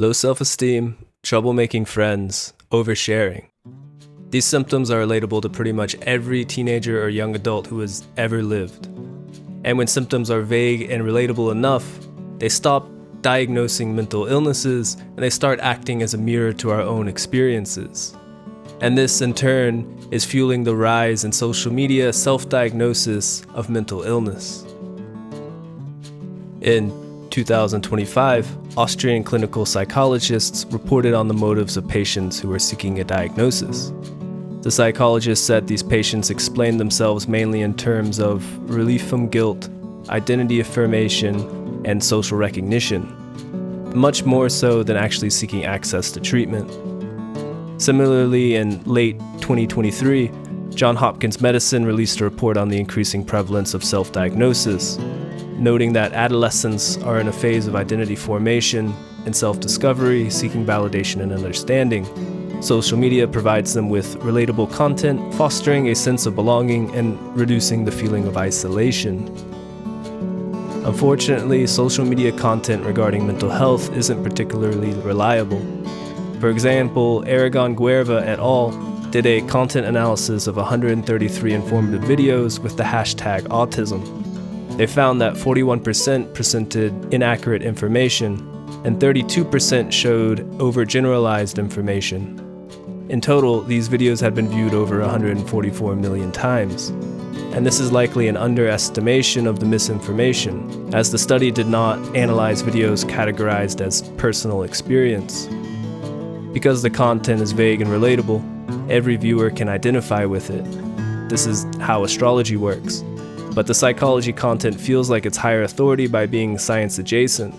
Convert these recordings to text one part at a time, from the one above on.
low self-esteem, trouble making friends, oversharing. These symptoms are relatable to pretty much every teenager or young adult who has ever lived. And when symptoms are vague and relatable enough, they stop diagnosing mental illnesses and they start acting as a mirror to our own experiences. And this, in turn, is fueling the rise in social media self-diagnosis of mental illness. In 2025, Austrian clinical psychologists reported on the motives of patients who were seeking a diagnosis. The psychologists said these patients explained themselves mainly in terms of relief from guilt, identity affirmation, and social recognition, much more so than actually seeking access to treatment. Similarly, in late 2023, Johns Hopkins Medicine released a report on the increasing prevalence of self-diagnosis, noting that adolescents are in a phase of identity formation and self-discovery, seeking validation and understanding. Social media provides them with relatable content, fostering a sense of belonging and reducing the feeling of isolation. Unfortunately, social media content regarding mental health isn't particularly reliable. For example, Aragon Guerva et al. Did a content analysis of 133 informative videos with the hashtag autism. They found that 41% presented inaccurate information and 32% showed overgeneralized information. In total, these videos had been viewed over 144 million times. And this is likely an underestimation of the misinformation, as the study did not analyze videos categorized as personal experience. Because the content is vague and relatable, every viewer can identify with it. This is how astrology works. But the psychology content feels like it's higher authority by being science adjacent.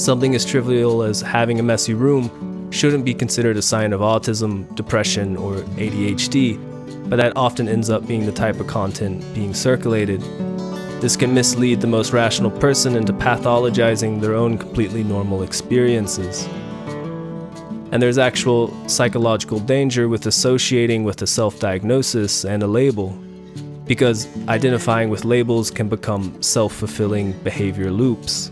Something as trivial as having a messy room shouldn't be considered a sign of autism, depression, or ADHD, but that often ends up being the type of content being circulated. This can mislead the most rational person into pathologizing their own completely normal experiences. And there's actual psychological danger with associating with a self-diagnosis and a label, because identifying with labels can become self-fulfilling behavior loops.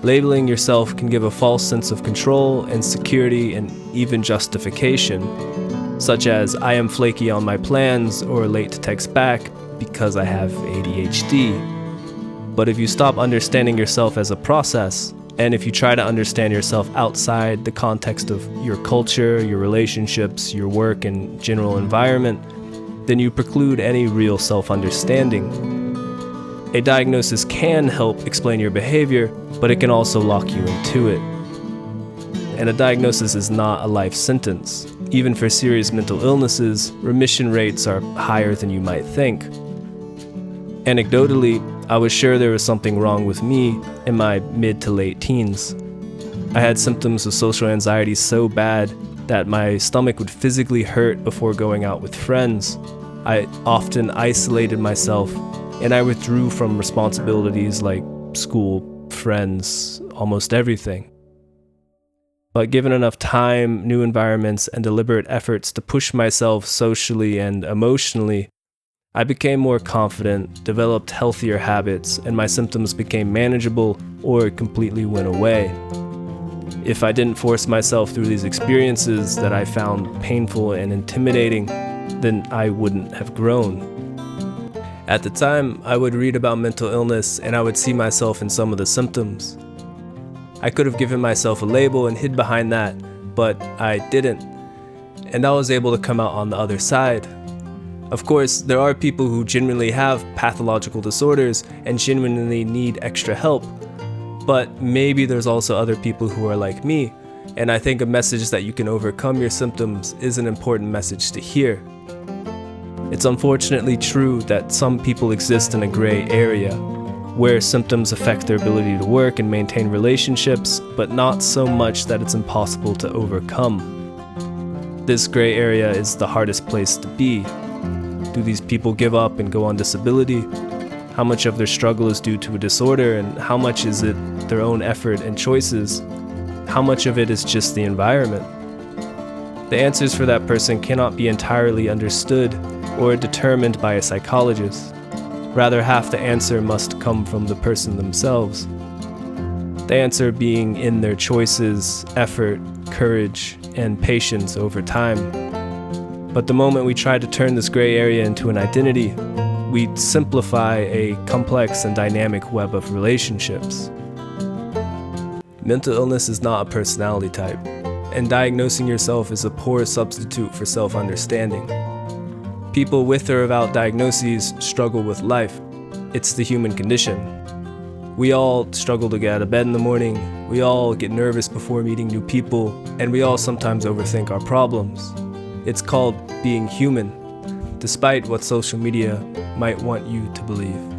Labeling yourself can give a false sense of control and security and even justification, such as I am flaky on my plans or late to text back because I have ADHD. But if you stop understanding yourself as a process, and if you try to understand yourself outside the context of your culture, your relationships, your work, and general environment, then you preclude any real self-understanding. A diagnosis can help explain your behavior, but it can also lock you into it. And a diagnosis is not a life sentence. Even for serious mental illnesses, remission rates are higher than you might think. Anecdotally, I was sure there was something wrong with me in my mid to late teens. I had symptoms of social anxiety so bad that my stomach would physically hurt before going out with friends. I often isolated myself, and I withdrew from responsibilities like school, friends, almost everything. But given enough time, new environments, and deliberate efforts to push myself socially and emotionally, I became more confident, developed healthier habits, and my symptoms became manageable or completely went away. If I didn't force myself through these experiences that I found painful and intimidating, then I wouldn't have grown. At the time, I would read about mental illness and I would see myself in some of the symptoms. I could have given myself a label and hid behind that, but I didn't. And I was able to come out on the other side. Of course, there are people who genuinely have pathological disorders and genuinely need extra help, but maybe there's also other people who are like me, and I think a message that you can overcome your symptoms is an important message to hear. It's unfortunately true that some people exist in a gray area, where symptoms affect their ability to work and maintain relationships, but not so much that it's impossible to overcome. This gray area is the hardest place to be. Do these people give up and go on disability? How much of their struggle is due to a disorder, and how much is it their own effort and choices? How much of it is just the environment? The answers for that person cannot be entirely understood or determined by a psychologist. Rather, half the answer must come from the person themselves. The answer being in their choices, effort, courage, and patience over time. But the moment we try to turn this gray area into an identity, we simplify a complex and dynamic web of relationships. Mental illness is not a personality type, and diagnosing yourself is a poor substitute for self-understanding. People with or without diagnoses struggle with life. It's the human condition. We all struggle to get out of bed in the morning, we all get nervous before meeting new people, and we all sometimes overthink our problems. It's called being human, despite what social media might want you to believe.